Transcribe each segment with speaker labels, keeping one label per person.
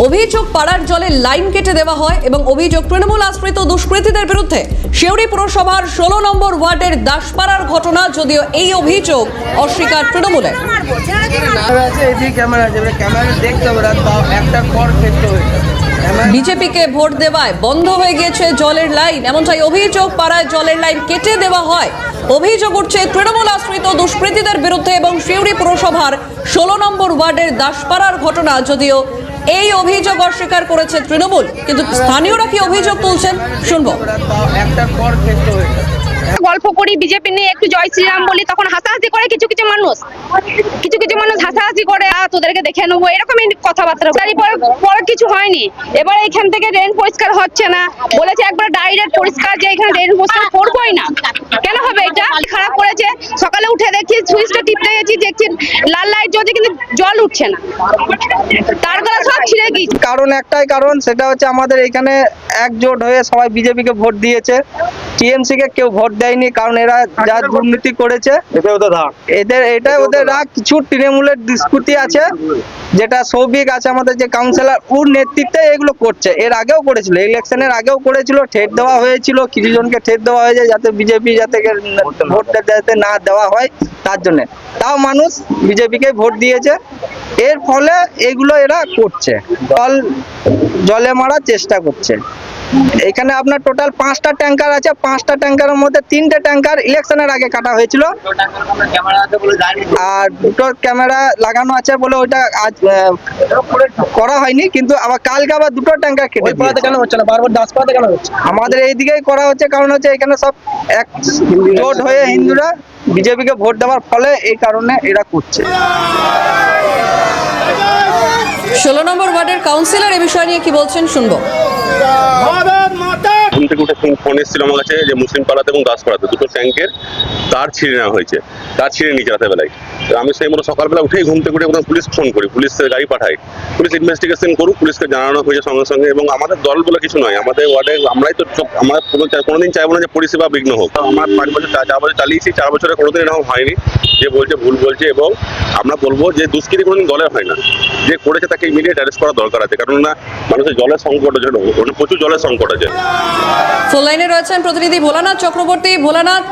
Speaker 1: অভিযোগ পাড়ার জলের লাইন কেটে দেওয়া হয় এবং অভিযোগ তৃণমূল আশ্রিত দুষ্কৃতীদের বিরুদ্ধে। সিউড়ি পুরসভার 16 নম্বর ওয়ার্ডের দাসপাড়ার ঘটনা, যদিও এই অভিযোগ অস্বীকার তৃণমূলের। বিজেপিকে ভোট দেওয়ায় বন্ধ হয়ে গিয়েছে জলের লাইন, এমনটাই অভিযোগ। পাড়ায় জলের লাইন কেটে দেওয়া হয়, অভিযোগ উঠছে তৃণমূল আশ্রিত দুষ্কৃতীদের বিরুদ্ধে এবং সিউড়ি পুরসভার 16 নম্বর ওয়ার্ডের দাসপাড়ার ঘটনা, যদিও এই অভিযোগ অস্বীকার করেছে তৃণমূল। কিন্তু স্থানীয়রা কি অভিযোগ তুলছেন শুনবো।
Speaker 2: গল্প করি বিজেপি নিয়ে, একটু জয় শ্রীরাম বলি, তখন হাসাহাসি করে কিছু কিছু মানুষ হাসাহাসি করে, তোদেরকে দেখে নেবো, এরকমই কথাবার্তা। পরে কিছু হয়নি। এবার এখান থেকে ড্রেন পরিষ্কার হচ্ছে না, বলেছে একবার ডাইরেক্ট পরিষ্কার, যে এখানে ড্রেন পরিষ্কার করবোই না। কেন হবে? এটা খারাপ করেছে। সকালে উঠে দেখি সুইচটা টিপতে গেছি, দেখছি লাল লাইট জ্বলছে কিন্তু জল উঠছে না, তারগুলো সব ছিঁড়ে গিয়েছে।
Speaker 3: কারণ একটাই কারণ, সেটা হচ্ছে আমাদের এখানে একজোট হয়ে সবাই বিজেপিকে ভোট দিয়েছে, টিএমসি কে কেউ ভোট দেয়নি। কারণ এরা যা দুর্নীতি করেছে, এটা ওদের রাগ। কিছু তৃণমূলের দুষ্কৃতি আছে, যেটা সৌভিক আছে আমাদের যে কাউন্সিলর, ওর নেতৃত্বে এগুলো করছে। এর আগেও করেছিল, ইলেকশনের আগেও করেছিল, ঠেট দেওয়া হয়েছিল, কিছু জনকে ঠেট দেওয়া হয়েছে যাতে বিজেপি যাতে ভোটটা যাতে না দেওয়া হয় তার জন্য। তাও মানুষ বিজেপিকে ভোট দিয়েছে। এর ফলে এগুলো এরা করছে, জলে মারার চেষ্টা করছে। এখানে আপনার টোটাল 5টা ট্যাঙ্কার আছে, 5টা ট্যাঙ্কারের মধ্যে 3টে ট্যাঙ্কার ইলেকশনের আগে কাটা হয়েছিল, আর 2টো ক্যামেরা লাগানো আছে বলে ওইটা আজ করা হয়নি। কিন্তু আবার কালকে আবার 2টো ট্যাঙ্কার কেটে দিয়েছে। কেন হচ্ছে না বারবার দাসপাড়াতে কেন হচ্ছে? আমাদের এই দিকেই করা হচ্ছে, কারণ হচ্ছে এখানে সব একজোট হয়ে হিন্দুরা বিজেপিকে ভোট দেওয়ার ফলে এই কারণে এরা করছে।
Speaker 1: 16 নম্বর ওয়ার্ডের কাউন্সিলর এ বিষয় নিয়ে কি বলছেন শুনবো।
Speaker 4: ঘুম থেকে উঠে ফোন এসেছিল আমার কাছে যে মুসলিম পাড়াতে এবং দাসপাড়াতে 2টো ট্যাঙ্কের তার ছিঁড়ে নেওয়া হয়েছে, তার ছিঁড়ে নিচে রাতের আমি সেই মতো সকালবেলা উঠেই ঘুম থেকে উঠে পুলিশ ফোন করি, পুলিশের গাড়ি পাঠাই, পুলিশ ইনভেস্টিগেশন করুক, পুলিশকে জানানো হয়েছে সঙ্গে সঙ্গে। এবং আমাদের দল বলে কিছু নয়, আমাদের ওয়ার্ডে আমরাই তো আমরা কোনোদিন চাইবো না যে পরিষেবা বিঘ্ন হোক। আমার 5 বছর 4 বছর চালিয়েছি, 4 বছরে কোনোদিন এরকম হয়নি যে বলছে ভুল বলছে। এবং আমরা বলবো যে দুষ্কৃতি কোনোদিন দলের হয় না, যে করেছে তাকে ইমিডিয়েট অ্যারেস্ট করা দরকার আছে, কারণ না মানুষের জলের সংকট আছে, প্রচুর জলের সংকট আছে।
Speaker 1: ফুল লাইনে রয়েছেন প্রতিনিধি ভোলানাথ চক্রবর্তী। ভোলানাথ,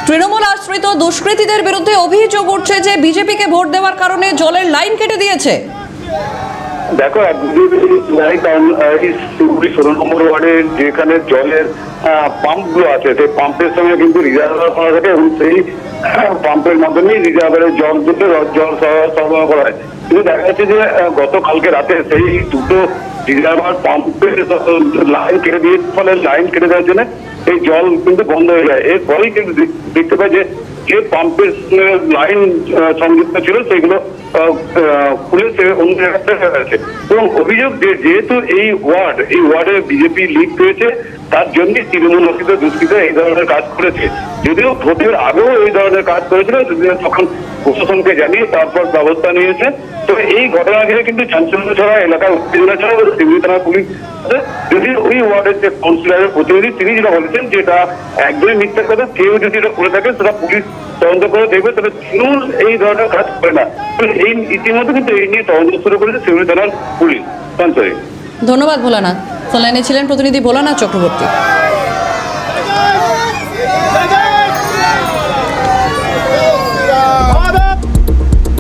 Speaker 1: তৃণমূল আশ্রিত দুষ্কৃতীদের বিরুদ্ধে অভিযোগ উঠছে যে বিজেপিকে ভোট দেওয়ার কারণে জলের লাইন কেটে দিয়েছে।
Speaker 5: দেখো, 16 নম্বর ওয়ার্ডে যেখানে জলের পাম্পগুলো আছে, সেই পাম্পের সঙ্গে কিন্তু রিজার্ভার করা থাকে এবং সেই পাম্পের মাধ্যমেই রিজার্ভারের জল সরবরাহ করা হয়। কিন্তু দেখা যাচ্ছে যে গতকালকে রাতে সেই 2টো রিজার্ভার পাম্পের লাইন কেটে দিয়ে, ফলে লাইন কেটে দেওয়ার জন্য এই জল কিন্তু বন্ধ হয়ে যায়। এরপরেই কিন্তু দেখতে পাই যে পাম্পের লাইন সংযুক্ত ছিল সেগুলো খুলে অন্য জায়গাতে হয়ে গেছে। এবং অভিযোগ যে যেহেতু এই ওয়ার্ডে বিজেপি লিড পেয়েছে, তার জন্য তৃণমূল আশ্রিত দুষ্কৃতীরা এই ধরনের কাজ করেছে। যদিও ভোটের আগেও এই ধরনের কাজ করেছিল, তখন প্রশাসনকে জানিয়ে তারপর ব্যবস্থা নিয়েছে। তো এই ঘটনা ঘিরে কিন্তু চাঞ্চল্য ছড়া, এলাকার উত্তেজনা ছড়া সিউড়ি থানা পুলিশ। যদিও ওই ওয়ার্ডের যে কাউন্সিলরের প্রতিনিধি, তিনি যেটা বলেছেন যে এটা একদমই মিথ্যা কথা, কেউ যদি এটা করে থাকে সেটা পুলিশ তদন্ত করে দেখবে, তবে তৃণমূল এই ধরনের কাজ করে না। এই ইতিমধ্যে কিন্তু এই নিয়ে তদন্ত শুরু করেছে সিউড়ি থানার পুলিশ। সঞ্চয়,
Speaker 1: ধন্যবাদ ভোলানাথ। ফুল লাইনে ছিলেন প্রতিনিধি ভোলানাথ চক্রবর্তী।